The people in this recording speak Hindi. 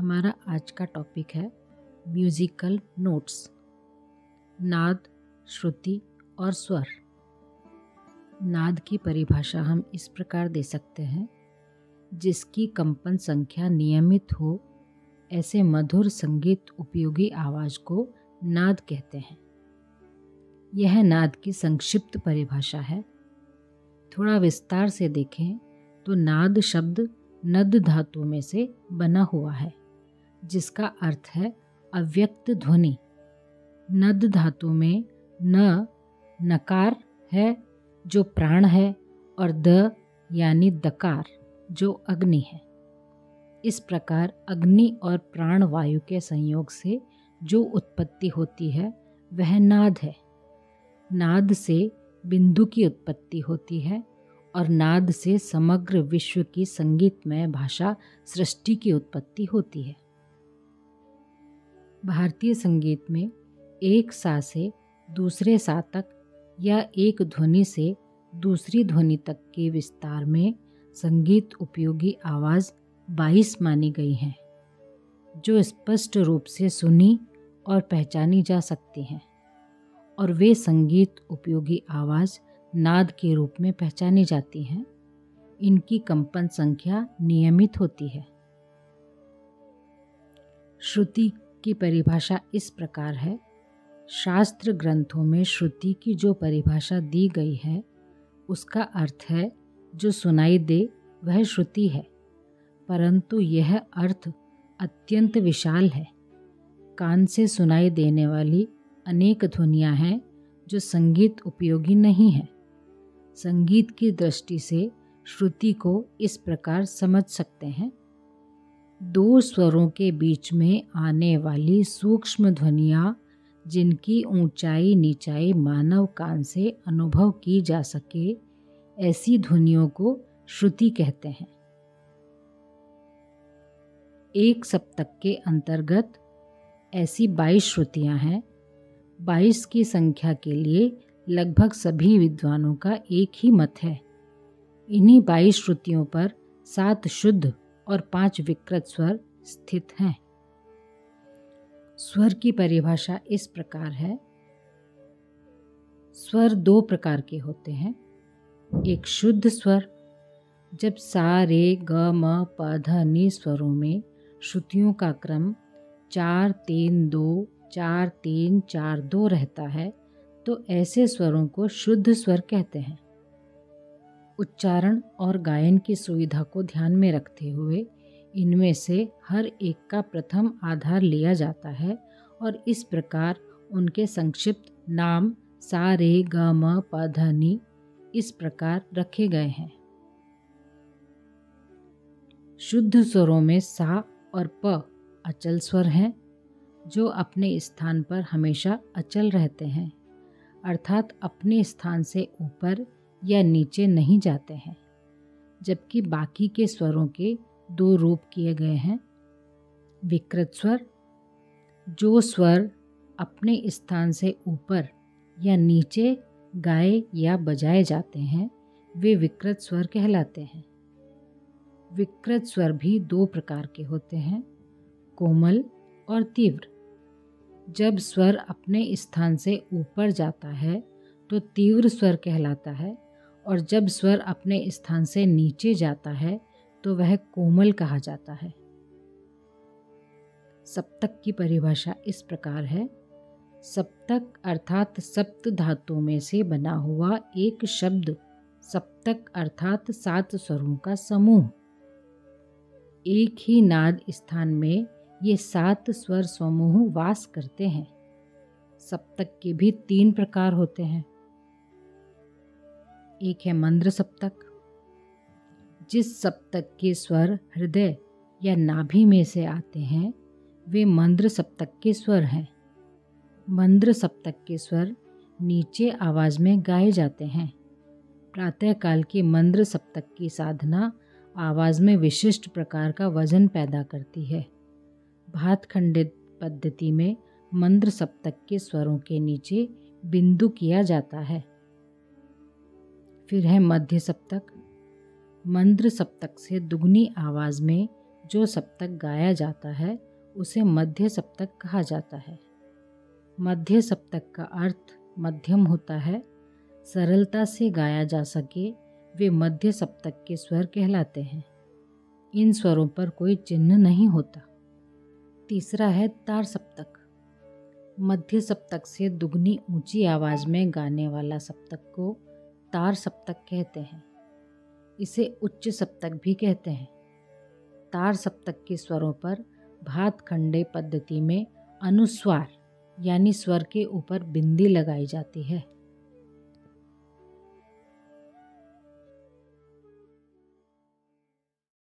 हमारा आज का टॉपिक है म्यूजिकल नोट्स, नाद, श्रुति और स्वर। नाद की परिभाषा हम इस प्रकार दे सकते हैं, जिसकी कंपन संख्या नियमित हो ऐसे मधुर संगीत उपयोगी आवाज़ को नाद कहते हैं। यह नाद की संक्षिप्त परिभाषा है। थोड़ा विस्तार से देखें तो नाद शब्द नद धातु में से बना हुआ है, जिसका अर्थ है अव्यक्त ध्वनि। नद धातु में न नकार है जो प्राण है और द यानी दकार जो अग्नि है। इस प्रकार अग्नि और प्राण वायु के संयोग से जो उत्पत्ति होती है वह नाद है। नाद से बिंदु की उत्पत्ति होती है और नाद से समग्र विश्व की संगीतमय भाषा सृष्टि की उत्पत्ति होती है। भारतीय संगीत में एक सा से दूसरे सा तक या एक ध्वनि से दूसरी ध्वनि तक के विस्तार में संगीत उपयोगी आवाज़ 22 मानी गई हैं, जो स्पष्ट रूप से सुनी और पहचानी जा सकती हैं, और वे संगीत उपयोगी आवाज़ नाद के रूप में पहचानी जाती हैं। इनकी कंपन संख्या नियमित होती है। श्रुति की परिभाषा इस प्रकार है। शास्त्र ग्रंथों में श्रुति की जो परिभाषा दी गई है उसका अर्थ है जो सुनाई दे वह श्रुति है, परंतु यह अर्थ अत्यंत विशाल है। कान से सुनाई देने वाली अनेक ध्वनियाँ हैं जो संगीत उपयोगी नहीं है। संगीत की दृष्टि से श्रुति को इस प्रकार समझ सकते हैं। दो स्वरों के बीच में आने वाली सूक्ष्म ध्वनियाँ जिनकी ऊंचाई नीचाई मानव कान से अनुभव की जा सके, ऐसी ध्वनियों को श्रुति कहते हैं। एक सप्तक के अंतर्गत ऐसी 22 श्रुतियाँ हैं। 22 की संख्या के लिए लगभग सभी विद्वानों का एक ही मत है। इन्हीं 22 श्रुतियों पर 7 शुद्ध और 5 विकृत स्वर स्थित हैं। स्वर की परिभाषा इस प्रकार है। स्वर 2 प्रकार के होते हैं। एक शुद्ध स्वर, जब सा रे ग म प ध नि स्वरों में श्रुतियों का क्रम 4 3 2 4 3 4 2 रहता है, तो ऐसे स्वरों को शुद्ध स्वर कहते हैं। उच्चारण और गायन की सुविधा को ध्यान में रखते हुए इनमें से हर एक का प्रथम आधार लिया जाता है और इस प्रकार उनके संक्षिप्त नाम सा रे ग म प ध नि इस प्रकार रखे गए हैं। शुद्ध स्वरों में सा और प अचल स्वर हैं, जो अपने स्थान पर हमेशा अचल रहते हैं, अर्थात अपने स्थान से ऊपर या नीचे नहीं जाते हैं। जबकि बाकी के स्वरों के 2 रूप किए गए हैं। विकृत स्वर, जो स्वर अपने स्थान से ऊपर या नीचे गाए या बजाए जाते हैं, वे विकृत स्वर कहलाते हैं। विकृत स्वर भी 2 प्रकार के होते हैं, कोमल और तीव्र। जब स्वर अपने स्थान से ऊपर जाता है तो तीव्र स्वर कहलाता है, और जब स्वर अपने स्थान से नीचे जाता है तो वह कोमल कहा जाता है। सप्तक की परिभाषा इस प्रकार है। सप्तक अर्थात सप्त धातुओं में से बना हुआ एक शब्द। सप्तक अर्थात 7 स्वरों का समूह। एक ही नाद स्थान में ये 7 स्वर समूह वास करते हैं। सप्तक के भी 3 प्रकार होते हैं। एक है मंद्र सप्तक। जिस सप्तक के स्वर हृदय या नाभि में से आते हैं वे मंद्र सप्तक के स्वर हैं। मंद्र सप्तक के स्वर नीचे आवाज़ में गाए जाते हैं। प्रातःकाल की मंद्र सप्तक की साधना आवाज़ में विशिष्ट प्रकार का वजन पैदा करती है। भातखंडित पद्धति में मंद्र सप्तक के स्वरों के नीचे बिंदु किया जाता है। फिर है मध्य सप्तक। मंद्र सप्तक से दुगनी आवाज़ में जो सप्तक गाया जाता है उसे मध्य सप्तक कहा जाता है। मध्य सप्तक का अर्थ मध्यम होता है। सरलता से गाया जा सके वे मध्य सप्तक के स्वर कहलाते हैं। इन स्वरों पर कोई चिन्ह नहीं होता। तीसरा है तार सप्तक। मध्य सप्तक से दुगनी ऊंची आवाज़ में गाने वाला सप्तक को तार सप्तक कहते हैं। इसे उच्च सप्तक भी कहते हैं। तार सप्तक के स्वरों पर भातखंडे पद्धति में अनुस्वार यानी स्वर के ऊपर बिंदी लगाई जाती है।